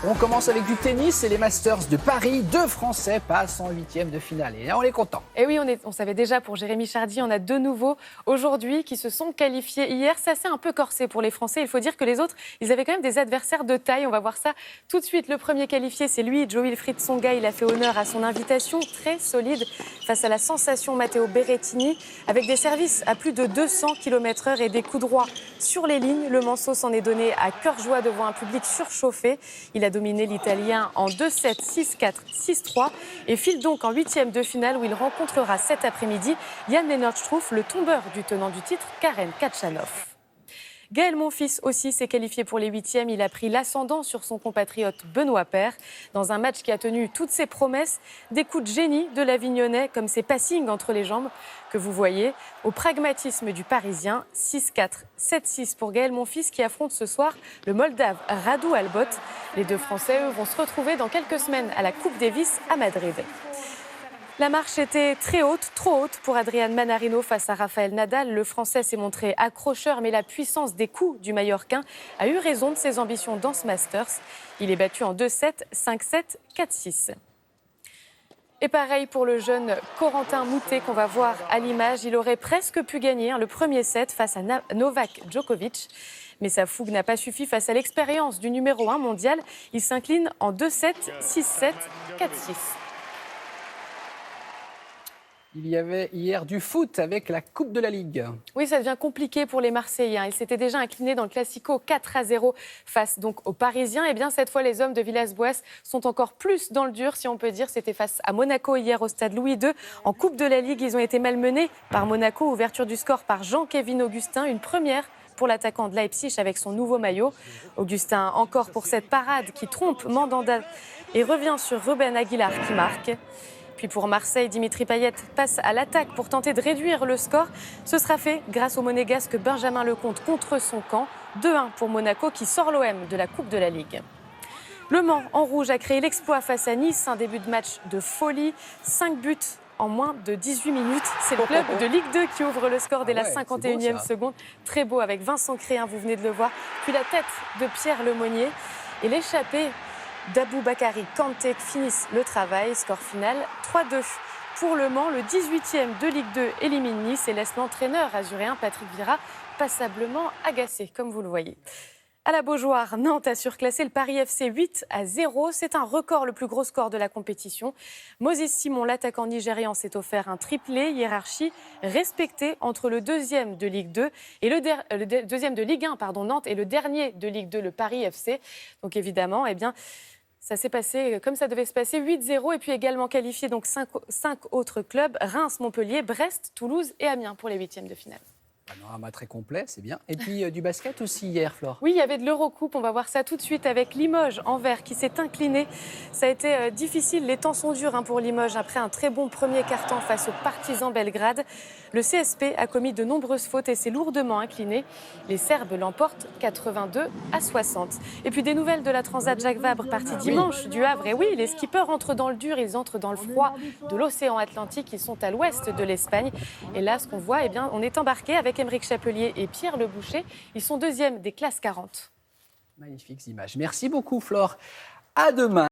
On commence avec du tennis et les Masters de Paris. 2 Français passent en 8e de finale. Et là, on est content. Et oui, on savait déjà pour Jérémy Chardy, on a 2 nouveaux aujourd'hui qui se sont qualifiés hier. Ça s'est un peu corsé pour les Français. Il faut dire que les autres, ils avaient quand même des adversaires de taille. On va voir ça tout de suite. Le premier qualifié, c'est lui, Joe-Wilfried Tsonga. Il a fait honneur à son invitation, très solide face à la sensation Matteo Berrettini, avec des services à plus de 200 km/h et des coups droits sur les lignes. Le Manceau s'en est donné à cœur joie devant un public surchauffé. Il a dominé l'Italien en 2-7, 6-4, 6-3 et file donc en 8e de finale où il rencontrera cet après-midi Jan Lennart Struff, le tombeur du tenant du titre, Karen Khachanov. Gaël Monfils aussi s'est qualifié pour les 8e. Il a pris l'ascendant sur son compatriote Benoît Paire dans un match qui a tenu toutes ses promesses. Des coups de génie de l'Avignonnais comme ses passings entre les jambes que vous voyez. Au pragmatisme du Parisien, 6-4, 7-6 pour Gaël Monfils qui affronte ce soir le Moldave Radu Albot. Les 2 Français, eux, vont se retrouver dans quelques semaines à la Coupe Davis à Madrid. La marche était très haute, trop haute pour Adrian Manarino face à Rafael Nadal. Le Français s'est montré accrocheur, mais la puissance des coups du Mallorquin a eu raison de ses ambitions dans ce Masters. Il est battu en 2-7, 5-7, 4-6. Et pareil pour le jeune Corentin Moutet qu'on va voir à l'image. Il aurait presque pu gagner le premier set face à Novak Djokovic. Mais sa fougue n'a pas suffi face à l'expérience du numéro 1 mondial. Il s'incline en 2-7, 6-7, 4-6. Il y avait hier du foot avec la Coupe de la Ligue. Oui, ça devient compliqué pour les Marseillais. Ils s'étaient déjà inclinés dans le Classico 4-0 face donc aux Parisiens. Et bien cette fois, les hommes de Villas-Boas sont encore plus dans le dur, si on peut dire. C'était face à Monaco hier au stade Louis II. En Coupe de la Ligue, ils ont été malmenés par Monaco. Ouverture du score par Jean-Kévin Augustin. Une première pour l'attaquant de Leipzig avec son nouveau maillot. Augustin encore pour cette parade qui trompe Mandanda et revient sur Ruben Aguilar qui marque. Puis pour Marseille, Dimitri Payet passe à l'attaque pour tenter de réduire le score. Ce sera fait grâce au monégasque Benjamin Lecomte contre son camp. 2-1 pour Monaco qui sort l'OM de la Coupe de la Ligue. Le Mans en rouge a créé l'exploit face à Nice. Un début de match de folie. 5 buts en moins de 18 minutes. C'est le club de Ligue 2 qui ouvre le score dès la 51e seconde. Très beau avec Vincent Créin, vous venez de le voir. Puis la tête de Pierre Lemonnier et l'échappée d'Aboubakari Kanté finissent le travail. Score final 3-2 pour Le Mans. Le 18e de Ligue 2 élimine Nice et laisse l'entraîneur azuréen Patrick Vieira passablement agacé, comme vous le voyez. À la Beaujoire, Nantes a surclassé le Paris FC 8-0. C'est un record, le plus gros score de la compétition. Moses Simon, l'attaquant nigérian, s'est offert un triplé. Hiérarchie respectée entre le 2e de Ligue 2 et le 2e de Ligue 1, Nantes, et le dernier de Ligue 2, le Paris FC. Donc évidemment, ça s'est passé comme ça devait se passer, 8-0. Et puis également qualifié donc 5 autres clubs, Reims, Montpellier, Brest, Toulouse et Amiens pour les 8e de finale. Un panorama très complet, c'est bien. Et puis du basket aussi hier, Flore. Oui, il y avait de l'Eurocoupe. On va voir ça tout de suite avec Limoges Anvers qui s'est incliné. Ça a été difficile. Les temps sont durs pour Limoges après un très bon premier quart-temps face aux Partizan Belgrade. Le CSP a commis de nombreuses fautes et s'est lourdement incliné. Les Serbes l'emportent 82-60. Et puis des nouvelles de la Transat Jacques Vabre partie dimanche du Havre. Et oui, les skippers entrent dans le dur, ils entrent dans le froid de l'océan Atlantique. Ils sont à l'ouest de l'Espagne. Et là, ce qu'on voit, on est embarqué avec Émeric Chapelier et Pierre Le Boucher. Ils sont 2e des classes 40. Magnifiques images. Merci beaucoup, Flore. À demain.